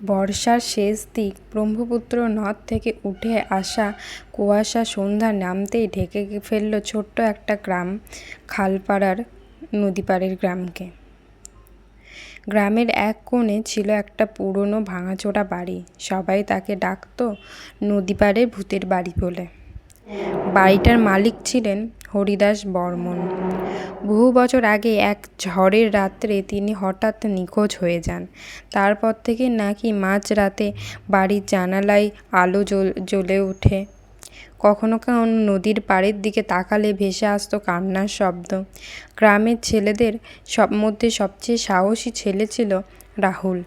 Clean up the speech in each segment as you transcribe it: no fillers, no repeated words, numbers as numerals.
বর্ষার শেষ দিক, ব্রহ্মপুত্র নদ থেকে উঠে আসা কুয়াশা সন্ধ্যা নামতেই ঢেকে ফেলল ছোট্ট একটা গ্রাম, খালপাড়ার নদীপাড়ের গ্রামকে। গ্রামের এক কোণে ছিল একটা পুরনো ভাঙাচোরা বাড়ি। সবাই তাকে ডাকত নদীপাড়ের ভূতের বাড়ি বলে। বাড়িটার মালিক ছিলেন হরিদাস বর্মন। বহু বছর আগে এক ঝড়ের রাত্রে তিনি হঠাৎ নিখোঁজ হয়ে যান। তারপর থেকে নাকি মাঝরাতে বাড়ির জানালায় আলো জ্বলে ওঠে। কখনো কখনো নদীর পাড়ের দিকে তাকালে ভেসে আসতো কান্নার শব্দ। গ্রামের ছেলেদের মধ্যে সবচেয়ে সাহসী ছেলে ছিল রাহুল।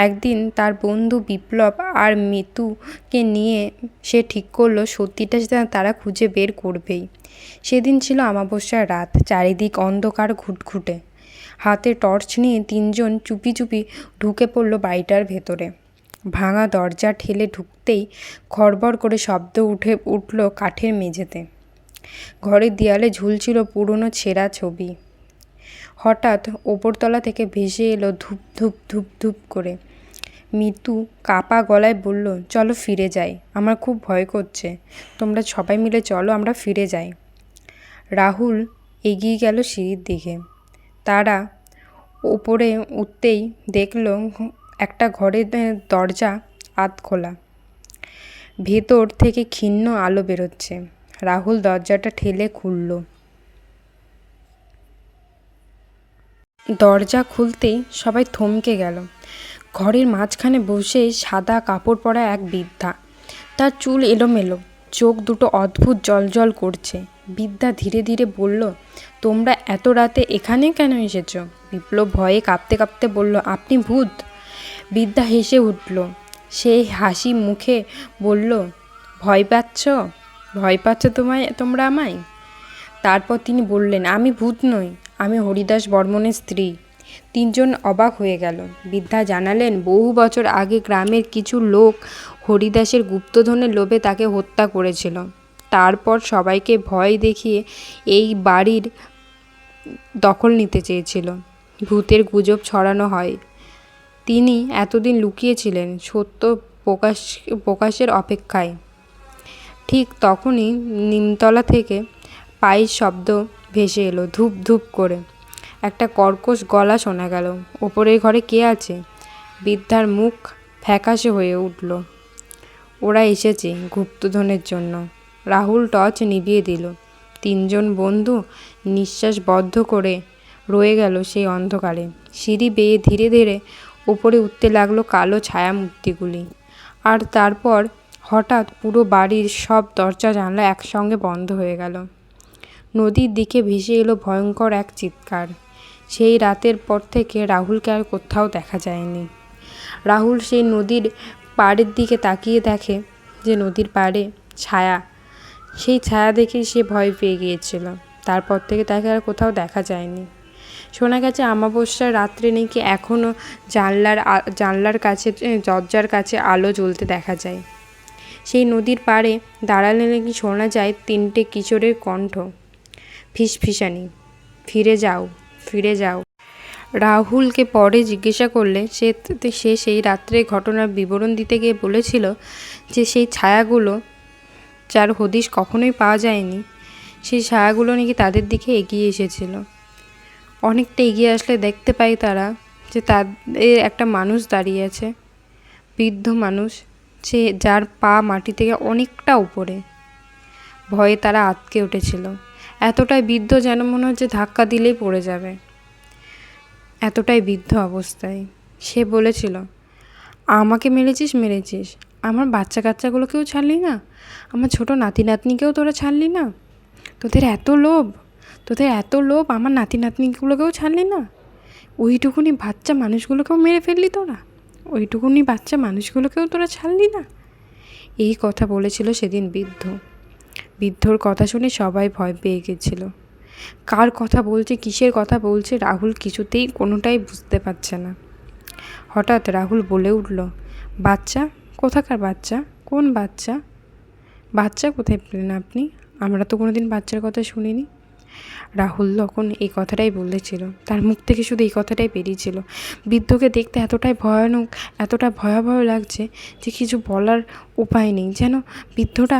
একদিন তার বন্ধু বিপ্লব আর মিতুকে নিয়ে সে ঠিক করলো সত্যিটা তারা খুঁজে বের করবেই। সেদিন ছিল অমাবস্যার রাত, চারিদিক অন্ধকার ঘুটঘুটে। হাতে টর্চ নিয়ে তিনজন চুপি চুপি ঢুকে পড়ল বাড়িটার ভেতরে। ভাঙা দরজা ঠেলে ঢুকতেই খড়বড় করে শব্দ উঠল কাঠের মেঝেতে। ঘরের দেয়ালে ঝুলছিল পুরনো ছেঁড়া ছবি। হঠাৎ ওপরতলা থেকে ভেসে এলো ধূপ ধূপ ধূপ ধূপ করে। মিতু কাপা গলায় বলল, চলো ফিরে যাই, আমার খুব ভয় করছে। তোমরা সবাই মিলে চলো, আমরা ফিরে যাই। রাহুল এগিয়ে গেল সিঁড়ির দিকে। তারা ওপরে উঠতেই দেখল একটা ঘরের দরজা আধ খোলা। ভেতর থেকে ক্ষীণ আলো বেরোচ্ছে। রাহুল দরজাটা ঠেলে খুলল। দরজা খুলতেই সবাই থমকে গেল। ঘরের মাঝখানে বসে সাদা কাপড় পরা এক বৃদ্ধা। তার চুল এলোমেলো, চোখ দুটো অদ্ভুত জ্বলজ্বল করছে। বৃদ্ধা ধীরে ধীরে বলল, তোমরা এত রাতে এখানে কেন এসেছ? বিপ্লব ভয়ে কাঁপতে কাঁপতে বলল, আপনি ভূত? বৃদ্ধা হেসে উঠল। সেই হাসি মুখে বলল, ভয় পাচ্ছ? ভয় পাচ্ছ তোমরা আমায়? তারপর তিনি বললেন, আমি ভূত নই, আমি হরিদাস বর্মনের স্ত্রী। তিনজন অবাক হয়ে গেল। বৃদ্ধা জানালেন, বহু বছর আগে গ্রামের কিছু লোক হরিদাসের গুপ্তধনের লোভে তাকে হত্যা করেছিল। তারপর সবাইকে ভয় দেখিয়ে এই বাড়ির দখল নিতে চেয়েছিল। ভূতের গুজব ছড়ানো হয়। তিনি এতদিন লুকিয়েছিলেন সত্য প্রকাশের অপেক্ষায়। ঠিক তখনই নিমতলা থেকে পায়ের শব্দ ভেসে এলো, ধূপ ধূপ করে। একটা কর্কশ গলা শোনা গেল, ওপরের ঘরে কে আছে? বৃদ্ধার মুখ ফ্যাকাশে হয়ে উঠল। ওরা এসেছে গুপ্তধনের জন্য। রাহুল টর্চ নিভিয়ে দিল। তিনজন বন্ধু নিঃশ্বাস বদ্ধ করে রয়ে গেল সেই অন্ধকারে। সিঁড়ি বেয়ে ধীরে ধীরে উপরে উঠতে লাগলো কালো ছায়ামূর্তিগুলি। আর তারপর হঠাৎ পুরো বাড়ির সব দরজা জানলা একসঙ্গে বন্ধ হয়ে গেল। নদীর দিকে ভেসে এলো ভয়ঙ্কর এক চিৎকার। সেই রাতের পর থেকে রাহুলকে আর কোথাও দেখা যায়নি। রাহুল সেই নদীর পাড়ের দিকে তাকিয়ে দেখে যে নদীর পাড়ে ছায়া। সেই ছায়া দেখে সে ভয় পেয়ে গিয়েছিল। তারপর থেকে তাকে আর কোথাও দেখা যায়নি। শোনা গেছে অমাবস্যার রাত্রে নাকি এখনও জানলার কাছে দরজার কাছে আলো জ্বলতে দেখা যায়। সেই নদীর পাড়ে দাঁড়ালে নাকি শোনা যায় তিনটে কিশোরের কণ্ঠ, ফিসফিসানি, ফিরে যাও, ফিরে যাও। রাহুলকে পরে জিজ্ঞাসা করলে সে সেই রাত্রে ঘটনার বিবরণ দিতে গিয়ে বলেছিল যে সেই ছায়াগুলো, যার হদিশ কখনোই পাওয়া যায়নি, সেই ছায়াগুলো নাকি তাদের দিকে এগিয়ে এসেছিল। অনেকটা এগিয়ে আসলে দেখতে পাই তারা যে তাদের একটা মানুষ দাঁড়িয়ে আছে, বৃদ্ধ মানুষ, সে যার পা মাটি থেকে অনেকটা উপরে। ভয়ে তারা আঁতকে উঠেছিল। এতটাই বৃদ্ধ যেন মনে হচ্ছে ধাক্কা দিলেই পড়ে যাবে, এতটাই বৃদ্ধ অবস্থায়। সে বলেছিল, আমাকে মেরেছিস, আমার বাচ্চা কাচ্চাগুলোকেও ছাড়লি না, আমার ছোট নাতি নাতনিকেও তোরা ছাড়লি না। তোদের এত লোভ, আমার নাতি নাতনিগুলোকেও ছাড়লি না। ওইটুকুনি বাচ্চা মানুষগুলোকেও মেরে ফেললি তোরা, ওইটুকুনি বাচ্চা মানুষগুলোকেও তোরা ছাড়লি না। এই কথা বলেছিল সেদিন বৃদ্ধ। বৃদ্ধর কথা শুনে সবাই ভয় পেয়ে গেছিল। কার কথা বলছে, কিসের কথা বলছে, রাহুল কিছুতেই কোনোটাই বুঝতে পারছে না। হঠাৎ রাহুল বলে উঠল, বাচ্চা? কোথাকার বাচ্চা? কোন বাচ্চা? বাচ্চা কোথায় পেলেন আপনি? আমরা তো কোনোদিন বাচ্চার কথা শুনিনি। রাহুল তখন এই কথাটাই বলেছিল, তার মুখ থেকে শুধু এই কথাটাই বেরিয়েছিল। বৃদ্ধকে দেখতে এতটাই ভয়ানক, এতটা ভয়াবহ লাগছে যে কিছু বলার উপায় নেই। যেন বৃদ্ধটা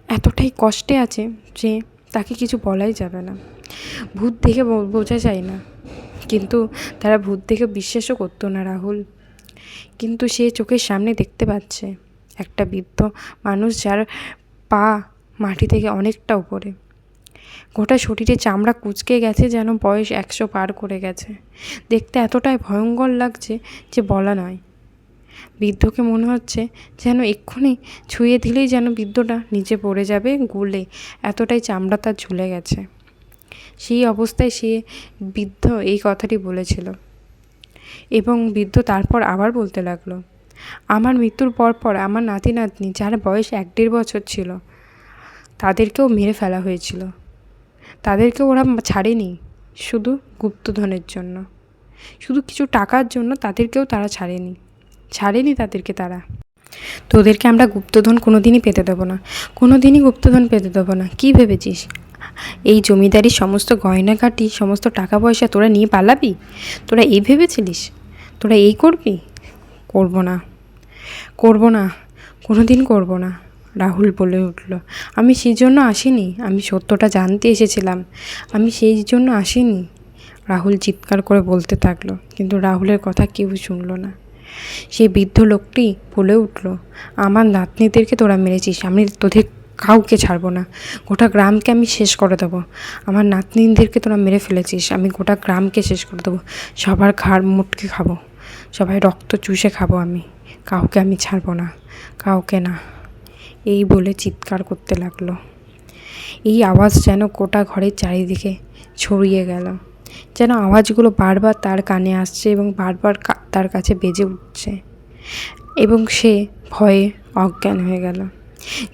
এতটাই কষ্টে আছে যে তাকে কিছু বলাই যাবে না। ভূত দেখে বোঝা যায় না, কিন্তু তারা ভূত দেখে বিশ্বাসও করতো না রাহুল। কিন্তু সে চোখের সামনে দেখতে পাচ্ছে একটা বৃদ্ধ মানুষ, যার পা মাটি থেকে অনেকটা উপরে, গোটা শরীরে চামড়া কুঁচকে গেছে, যেন বয়স 100 পার করে গেছে। দেখতে এতটাই ভয়ঙ্কর লাগছে যে বলা নয়। বৃদ্ধকে মনে হচ্ছে যেন এক্ষুনি ছুঁয়ে দিলেই যেন বৃদ্ধটা নিচে পড়ে যাবে গলে, এতটাই চামড়া তার ঝুলে গেছে। সেই অবস্থায় সে বৃদ্ধ এই কথাটি বলেছিল, এবং বৃদ্ধ তারপর আবার বলতে লাগলো, আমার মৃত্যুর পর আমার নাতি নাতনি যার বয়স 1-1.5 বছর ছিল, তাদেরকেও মেরে ফেলা হয়েছিল। তাদেরকেও ওরা ছাড়েনি শুধু গুপ্তধনের জন্য, শুধু কিছু টাকার জন্য তাদেরকেও তারা ছাড়েনি তাদেরকে তারা। তোদেরকে আমরা গুপ্তধন কোনো দিনই পেতে দেবো না, কোনো দিনই গুপ্তধন পেতে দেবো না। কী ভেবেছিস এই জমিদারির সমস্ত গয়নাগাটি, সমস্ত টাকা পয়সা তোরা নিয়ে পালাবি? তোরা এই ভেবেছিলিস তোরা এই করবি? করবো না, কোনো দিন করবো না, রাহুল বলে উঠল। আমি সেই জন্য আসিনি, আমি সত্যটা জানতে এসেছিলাম, আমি সেই জন্য আসিনি, রাহুল চিৎকার করে বলতে থাকলো। কিন্তু রাহুলের কথা কেউ শুনল না। সেই বৃদ্ধ লোকটি বলে উঠল, আমার নাতনিদেরকে তোরা মেরেছিস, আমি তোদের কাউকে ছাড়বো না, গোটা গ্রামকে আমি শেষ করে দেবো। আমার নাতনিদেরকে তোরা মেরে ফেলেছিস, আমি গোটা গ্রামকে শেষ করে দেবো, সবার ঘাড় মুটকে খাবো, সবাই রক্ত চুষে খাবো, আমি কাউকে আমি ছাড়বো না, কাউকে না। এই বলে চিৎকার করতে লাগলো। এই আওয়াজ যেন গোটা ঘরের চারিদিকে ছড়িয়ে গেল, যেন আওয়াজগুলো বারবার তার কানে আসছে এবং বারবার তার কাছে বেজে উঠছে, এবং সে ভয়ে অজ্ঞান হয়ে গেল।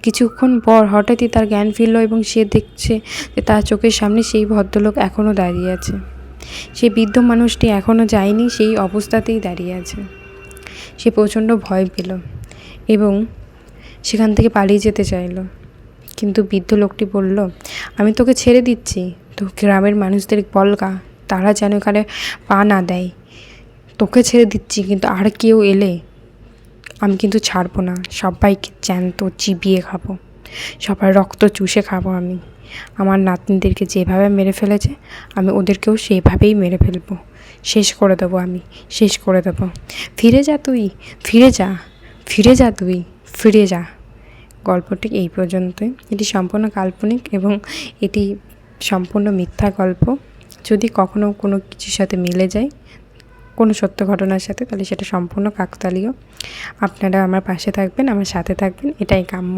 কিছুক্ষণ পর হঠাৎই তার জ্ঞান ফিরল এবং সে দেখছে যে তার চোখের সামনে সেই ভদ্রলোক এখনও দাঁড়িয়ে আছে। সেই বৃদ্ধ মানুষটি এখনও যায়নি, সেই অবস্থাতেই দাঁড়িয়ে আছে। সে প্রচণ্ড ভয় পেল এবং সেখান থেকে পালিয়ে যেতে চাইল। কিন্তু বৃদ্ধ লোকটি বলল, আমি তোকে ছেড়ে দিচ্ছি, তো গ্রামের মানুষদের বলগা, তারা যেন এখানে পা না দেয়, তোকে ছেড়ে দিচ্ছি, কিন্তু আর কেউ এলে আমি কিন্তু ছাড়বো না, সবাইকে জ্যান্ত চিবিয়ে খাবো, সবার রক্ত চুষে খাবো। আমি আমার নাতনিদেরকে যেভাবে মেরে ফেলেছে আমি ওদেরকেও সেইভাবেই মেরে ফেলবো, শেষ করে দেবো, আমি শেষ করে দেবো। ফিরে যা তুই, ফিরে যা, ফিরে যা তুই, ফিরে যা। গল্পটি এই পর্যন্তই। এটি সম্পূর্ণ কাল্পনিক এবং এটি সম্পূর্ণ মিথ্যা গল্প। যদি কখনো কোনো কিছুর সাথে মিলে যায়, কোনো সত্য ঘটনার সাথে, তাহলে সেটা সম্পূর্ণ কাকতালীয়। আপনারা আমার পাশে থাকবেন, আমার সাথে থাকবেন, এটাই কাম্য।